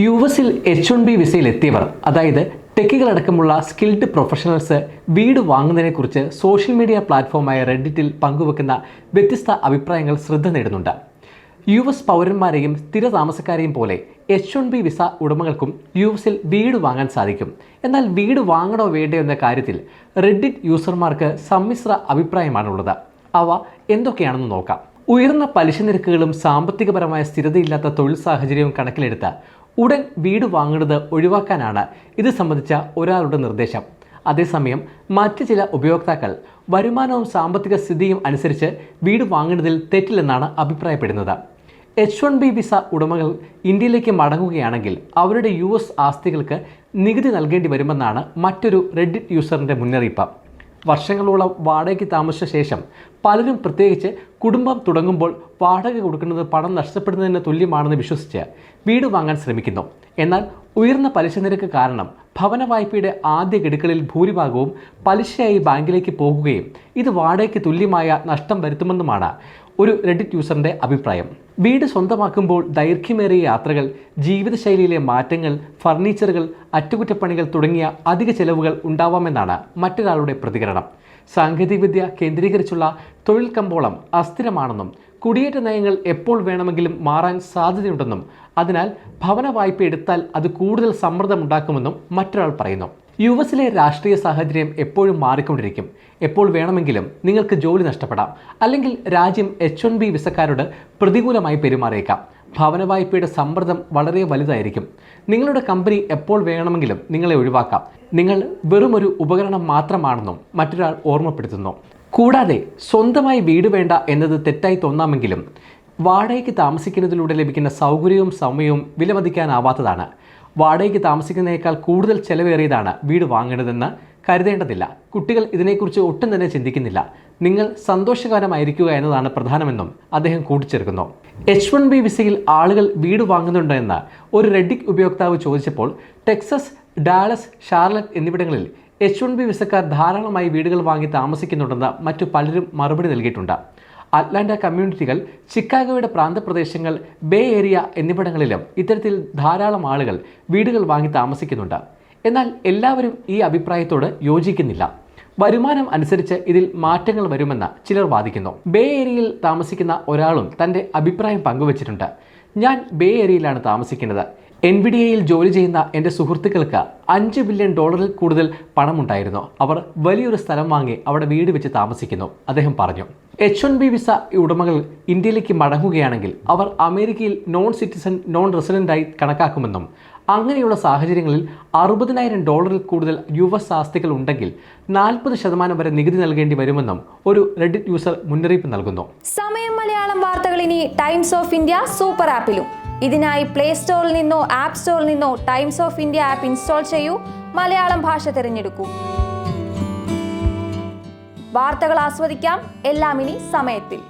യുഎസിൽ H1B വിസയിൽ എത്തിയവർ, അതായത് ടെക്കുകളടക്കമുള്ള സ്കിൽഡ് പ്രൊഫഷണൽസ് വീട് വാങ്ങുന്നതിനെക്കുറിച്ച് സോഷ്യൽ മീഡിയ പ്ലാറ്റ്ഫോമായ റെഡിറ്റിൽ പങ്കുവെക്കുന്ന വ്യത്യസ്ത അഭിപ്രായങ്ങൾ ശ്രദ്ധ നേടുന്നുണ്ട്. US പൗരന്മാരെയും സ്ഥിര താമസക്കാരെയും പോലെ H1B വിസ ഉടമകൾക്കും യുഎസിൽ വീട് വാങ്ങാൻ സാധിക്കും. എന്നാൽ വീട് വാങ്ങണോ വേണ്ടയോ എന്ന കാര്യത്തിൽ റെഡിറ്റ് യൂസർമാർക്ക് സമ്മിശ്ര അഭിപ്രായമാണുള്ളത്. അവ എന്തൊക്കെയാണെന്ന് നോക്കാം. ഉയർന്ന പലിശ നിരക്കുകളും സാമ്പത്തികപരമായ സ്ഥിരതയില്ലാത്ത തൊഴിൽ സാഹചര്യവും കണക്കിലെടുത്ത് ഉടൻ വീട് വാങ്ങുന്നത് ഒഴിവാക്കാനാണ് ഇത് സംബന്ധിച്ച ഒരാളുടെ നിർദ്ദേശം. അതേസമയം മറ്റ് ചില ഉപയോക്താക്കൾ വരുമാനവും സാമ്പത്തിക സ്ഥിതിയും അനുസരിച്ച് വീട് വാങ്ങുന്നതിൽ തെറ്റില്ലെന്നാണ് അഭിപ്രായപ്പെടുന്നത്. H1B വിസ ഉടമകൾ ഇന്ത്യയിലേക്ക് മടങ്ങുകയാണെങ്കിൽ അവരുടെ US ആസ്തികൾക്ക് നികുതി നൽകേണ്ടി വരുമെന്നാണ് മറ്റൊരു റെഡിറ്റ് യൂസറിൻ്റെ മുന്നറിയിപ്പ്. വർഷങ്ങളോളം വാടകയ്ക്ക് താമസിച്ച ശേഷം പലരും, പ്രത്യേകിച്ച് കുടുംബം തുടങ്ങുമ്പോൾ, വാടക കൊടുക്കുന്നത് പണം നഷ്ടപ്പെടുന്നതിന് തുല്യമാണെന്ന് വിശ്വസിച്ച് വീട് വാങ്ങാൻ ശ്രമിക്കുന്നു. എന്നാൽ ഉയർന്ന പലിശ നിരക്ക് കാരണം ഭവന വായ്പയുടെ ആദ്യ ഗഡുക്കളിൽ ഭൂരിഭാഗവും പലിശയായി ബാങ്കിലേക്ക് പോകുകയും ഇത് വാടകയ്ക്ക് തുല്യമായ നഷ്ടം വരുത്തുമെന്നുമാണ് ഒരു റെഡിറ്റ് യൂസറിൻ്റെ അഭിപ്രായം. വീട് സ്വന്തമാക്കുമ്പോൾ ദൈർഘ്യമേറിയ യാത്രകൾ, ജീവിതശൈലിയിലെ മാറ്റങ്ങൾ, ഫർണിച്ചറുകൾ, അറ്റകുറ്റപ്പണികൾ തുടങ്ങിയ അധിക ചെലവുകൾ ഉണ്ടാവാമെന്നാണ് മറ്റൊരാളുടെ പ്രതികരണം. സാങ്കേതികവിദ്യ കേന്ദ്രീകരിച്ചുള്ള തൊഴിൽ കമ്പോളം അസ്ഥിരമാണെന്നും കുടിയേറ്റ നയങ്ങൾ എപ്പോൾ വേണമെങ്കിലും മാറാൻ സാധ്യതയുണ്ടെന്നും അതിനാൽ ഭവന വായ്പ എടുത്താൽ അത് കൂടുതൽ സമ്മർദ്ദമുണ്ടാക്കുമെന്നും മറ്റൊരാൾ പറയുന്നു. യുഎസിലെ രാഷ്ട്രീയ സാഹചര്യം എപ്പോഴും മാറിക്കൊണ്ടിരിക്കും. എപ്പോൾ വേണമെങ്കിലും നിങ്ങൾക്ക് ജോലി നഷ്ടപ്പെടാം, അല്ലെങ്കിൽ രാജ്യം H1B വിസക്കാരോട് പ്രതികൂലമായി പെരുമാറിയേക്കാം. ഭവന വായ്പയുടെ സമ്മർദ്ദം വളരെ വലുതായിരിക്കും. നിങ്ങളുടെ കമ്പനി എപ്പോൾ വേണമെങ്കിലും നിങ്ങളെ ഒഴിവാക്കാം. നിങ്ങൾ വെറുമൊരു ഉപകരണം മാത്രമാണെന്നും മറ്റൊരാൾ ഓർമ്മപ്പെടുത്തുന്നു. കൂടാതെ സ്വന്തമായി വീട് വേണ്ട എന്നത് തെറ്റായി തോന്നാമെങ്കിലും വാടകയ്ക്ക് താമസിക്കുന്നതിലൂടെ ലഭിക്കുന്ന സൗകര്യവും സമയവും വിലമതിക്കാനാവാത്തതാണ്. വാടകയ്ക്ക് താമസിക്കുന്നതിനേക്കാൾ കൂടുതൽ ചെലവേറിയതാണ് വീട് വാങ്ങേണ്ടതെന്ന് കരുതേണ്ടതില്ല. കുട്ടികൾ ഇതിനെക്കുറിച്ച് ഒട്ടും തന്നെ ചിന്തിക്കുന്നില്ല. നിങ്ങൾ സന്തോഷകരമായിരിക്കുക എന്നതാണ് പ്രധാനമെന്നും അദ്ദേഹം കൂട്ടിച്ചേർക്കുന്നു. H1B വിസയിൽ ആളുകൾ വീട് വാങ്ങുന്നുണ്ടോ എന്ന് ഒരു റെഡിറ്റ് ഉപയോക്താവ് ചോദിച്ചപ്പോൾ ടെക്സസ്, ഡാലസ്, ഷാർലറ്റ് എന്നിവിടങ്ങളിൽ H1B വിസക്കാർ ധാരാളമായി വീടുകൾ വാങ്ങി താമസിക്കുന്നുണ്ടെന്ന് മറ്റു പലരും മറുപടി നൽകിയിട്ടുണ്ട്. അറ്റ്ലാന്റ കമ്മ്യൂണിറ്റികൾ, ചിക്കാഗോയുടെ പ്രാന്തപ്രദേശങ്ങൾ, ബേ ഏരിയ എന്നിവിടങ്ങളിലും ഇത്തരത്തിൽ ധാരാളം ആളുകൾ വീടുകൾ വാങ്ങി താമസിക്കുന്നുണ്ട്. എന്നാൽ എല്ലാവരും ഈ അഭിപ്രായത്തോട് യോജിക്കുന്നില്ല. വരുമാനം അനുസരിച്ച് ഇതിൽ മാറ്റങ്ങൾ വരുമെന്ന് ചിലർ വാദിക്കുന്നു. ബേ ഏരിയയിൽ താമസിക്കുന്ന ഒരാളും തൻ്റെ അഭിപ്രായം പങ്കുവച്ചിട്ടുണ്ട്. ഞാൻ ബേ ഏരിയയിലാണ് താമസിക്കുന്നത്. NVIDIAയിൽ ജോലി ചെയ്യുന്ന എൻ്റെ സുഹൃത്തുക്കൾക്ക് $5 ബില്യൺ കൂടുതൽ പണമുണ്ടായിരുന്നു. അവർ വലിയൊരു സ്ഥലം വാങ്ങി അവിടെ വീട് വെച്ച് താമസിക്കുന്നു, അദ്ദേഹം പറഞ്ഞു. H1B വിസ ഉടമകൾ ഇന്ത്യയിലേക്ക് മടങ്ങുകയാണെങ്കിൽ അവർ അമേരിക്കയിൽ നോൺ സിറ്റിസൺ, നോൺ റെസിഡൻ്റായി കണക്കാക്കുമെന്നും അങ്ങനെയുള്ള സാഹചര്യങ്ങളിൽ $60,000 കൂടുതൽ US ആസ്തികൾ ഉണ്ടെങ്കിൽ 40% വരെ നികുതി നൽകേണ്ടി വരുമെന്നും ഒരു റെഡിറ്റ് യൂസർ മുന്നറിയിപ്പ് നൽകുന്നു. സമയം മലയാളം വാർത്തകൾ ഇനി ടൈംസ് ഓഫ് ഇന്ത്യ സൂപ്പർ ആപ്പിലും. ഇതിനായി പ്ലേ സ്റ്റോറിൽ നിന്നോ ആപ്പ് സ്റ്റോറിൽ നിന്നോ times of India app install ചെയ്യൂ. മലയാളം ഭാഷ തിരഞ്ഞെടുക്കൂ. വാർത്തകൾ ആസ്വദിക്കാം, എല്ലാം ഇനി സമയത്തിൽ.